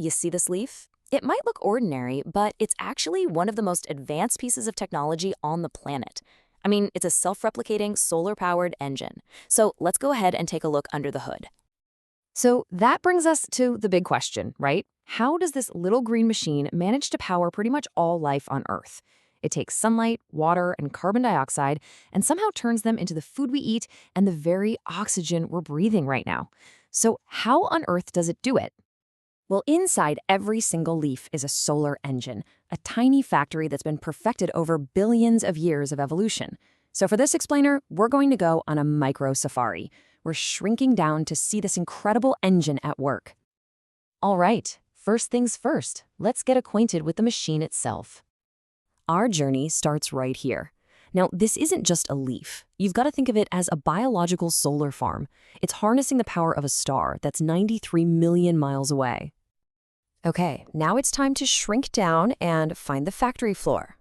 You see this leaf? It might look ordinary, but it's actually one of the most advanced pieces of technology on the planet. I mean, it's a self-replicating, solar-powered engine. So let's go ahead and take a look under the hood. So that brings us to the big question, right? How does this little green machine manage to power pretty much all life on Earth? It takes sunlight, water, and carbon dioxide and somehow turns them into the food we eat and the very oxygen we're breathing right now. So how on earth does it do it? Well, inside every single leaf is a solar engine, a tiny factory that's been perfected over billions of years of evolution. So for this explainer, we're going to go on a micro safari. We're shrinking down to see this incredible engine at work. All right, first things first, let's get acquainted with the machine itself. Our journey starts right here. Now, this isn't just a leaf. You've got to think of it as a biological solar farm. It's harnessing the power of a star that's 93 million miles away. Okay, now it's time to shrink down and find the factory floor.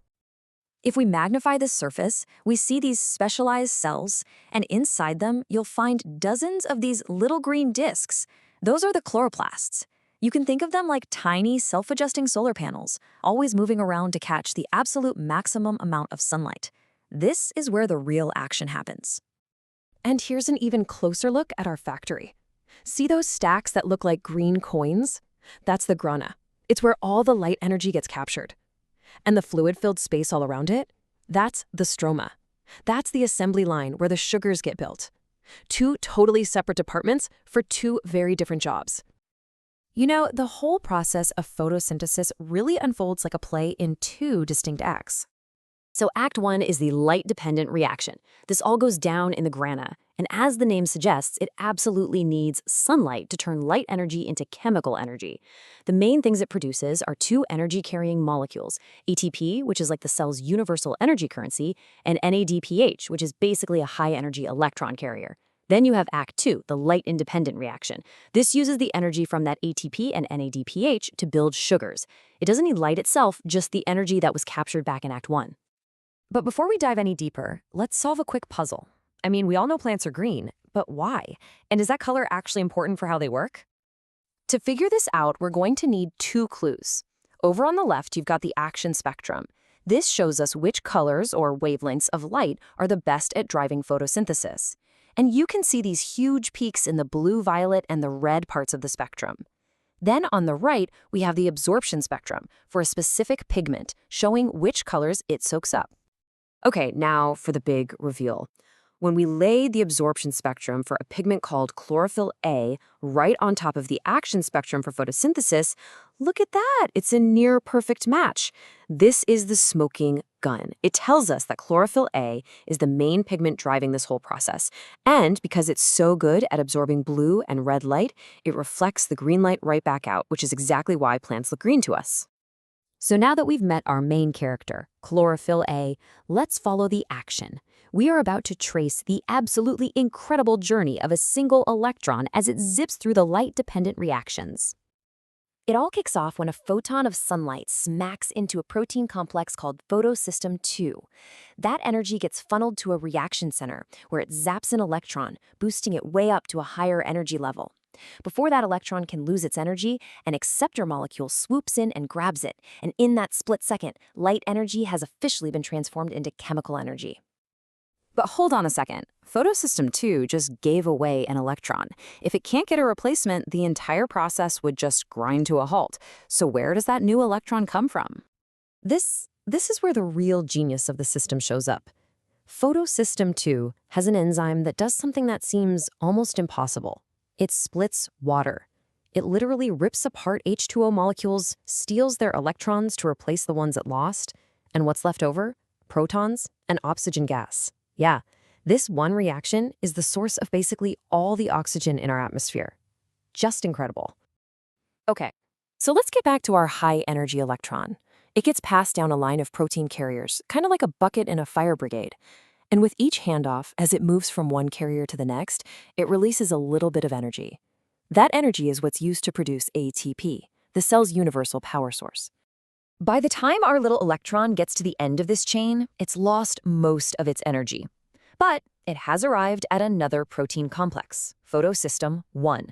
If we magnify this surface, we see these specialized cells, and inside them, you'll find dozens of these little green disks. Those are the chloroplasts. You can think of them like tiny, self-adjusting solar panels, always moving around to catch the absolute maximum amount of sunlight. This is where the real action happens. And here's an even closer look at our factory. See those stacks that look like green coins? That's the grana. It's where all the light energy gets captured. And the fluid-filled space all around it? That's the stroma. That's the assembly line where the sugars get built. Two totally separate departments for two very different jobs. You know, the whole process of photosynthesis really unfolds like a play in two distinct acts. So Act 1 is the light-dependent reaction. This all goes down in the grana, and as the name suggests, it absolutely needs sunlight to turn light energy into chemical energy. The main things it produces are two energy-carrying molecules, ATP, which is like the cell's universal energy currency, and NADPH, which is basically a high-energy electron carrier. Then you have Act 2, the light-independent reaction. This uses the energy from that ATP and NADPH to build sugars. It doesn't need light itself, just the energy that was captured back in Act 1. But before we dive any deeper, let's solve a quick puzzle. I mean, we all know plants are green, but why? And is that color actually important for how they work? To figure this out, we're going to need two clues. Over on the left, you've got the action spectrum. This shows us which colors or wavelengths of light are the best at driving photosynthesis. And you can see these huge peaks in the blue, violet, and the red parts of the spectrum. Then on the right, we have the absorption spectrum for a specific pigment, showing which colors it soaks up. Okay, now for the big reveal. When we lay the absorption spectrum for a pigment called chlorophyll A right on top of the action spectrum for photosynthesis, look at that, it's a near perfect match. This is the smoking gun. It tells us that chlorophyll A is the main pigment driving this whole process. And because it's so good at absorbing blue and red light, it reflects the green light right back out, which is exactly why plants look green to us. So now that we've met our main character, chlorophyll A, let's follow the action. We are about to trace the absolutely incredible journey of a single electron as it zips through the light-dependent reactions. It all kicks off when a photon of sunlight smacks into a protein complex called Photosystem5. That energy gets funneled to a reaction center where it zaps an electron, boosting it way up to a higher energy level. Before that electron can lose its energy, an acceptor molecule swoops in and grabs it, and in that split second, light energy has officially been transformed into chemical energy. But hold on a second. Photosystem2 just gave away an electron. If it can't get a replacement, the entire process would just grind to a halt. So where does that new electron come from? This is where the real genius of the system shows up. Photosystem2 has an enzyme that does something that seems almost impossible. It splits water. It literally rips apart H2O molecules, steals their electrons to replace the ones it lost, and what's left over? Protons and oxygen gas. Yeah, this one reaction is the source of basically all the oxygen in our atmosphere. Just incredible. Okay, so let's get back to our high-energy electron. It gets passed down a line of protein carriers, kind of like a bucket in a fire brigade. And with each handoff, as it moves from one carrier to the next, it releases a little bit of energy. That energy is what's used to produce ATP, the cell's universal power source. By the time our little electron gets to the end of this chain, it's lost most of its energy. But it has arrived at another protein complex, photosystem 1.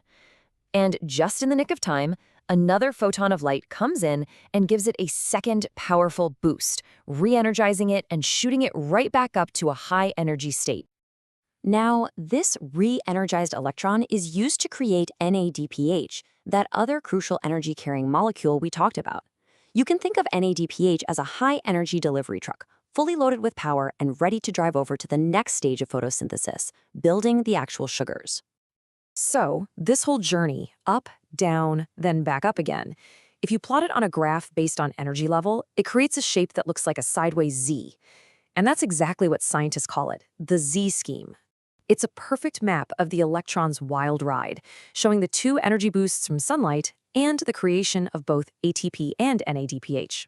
And just in the nick of time, another photon of light comes in and gives it a second powerful boost, re-energizing it and shooting it right back up to a high-energy state. Now, this re-energized electron is used to create NADPH, that other crucial energy-carrying molecule we talked about. You can think of NADPH as a high-energy delivery truck, fully loaded with power and ready to drive over to the next stage of photosynthesis, building the actual sugars. So, this whole journey, up, down, then back up again, if you plot it on a graph based on energy level, it creates a shape that looks like a sideways Z. And that's exactly what scientists call it, the Z scheme. It's a perfect map of the electron's wild ride, showing the two energy boosts from sunlight and the creation of both ATP and NADPH.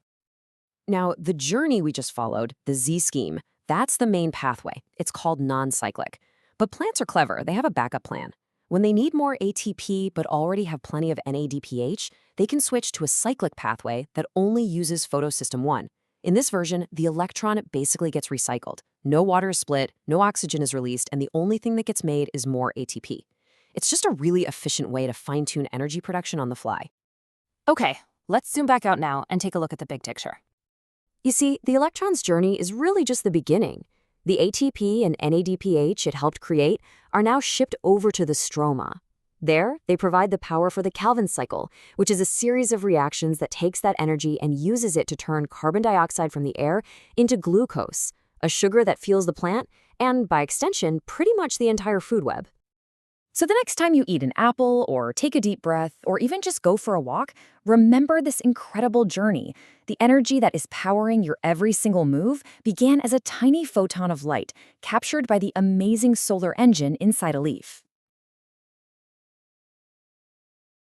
Now, the journey we just followed, the Z scheme, that's the main pathway. It's called non-cyclic. But plants are clever. They have a backup plan. When they need more ATP but already have plenty of NADPH, they can switch to a cyclic pathway that only uses photosystem 1. In this version, the electron basically gets recycled. No water is split, no oxygen is released, and the only thing that gets made is more ATP. It's just a really efficient way to fine-tune energy production on the fly. Okay, let's zoom back out now and take a look at the big picture. You see, the electron's journey is really just the beginning. The ATP and NADPH it helped create are now shipped over to the stroma. There, they provide the power for the Calvin cycle, which is a series of reactions that takes that energy and uses it to turn carbon dioxide from the air into glucose, a sugar that fuels the plant and, by extension, pretty much the entire food web. So the next time you eat an apple or take a deep breath or even just go for a walk, remember this incredible journey. The energy that is powering your every single move began as a tiny photon of light captured by the amazing solar engine inside a leaf.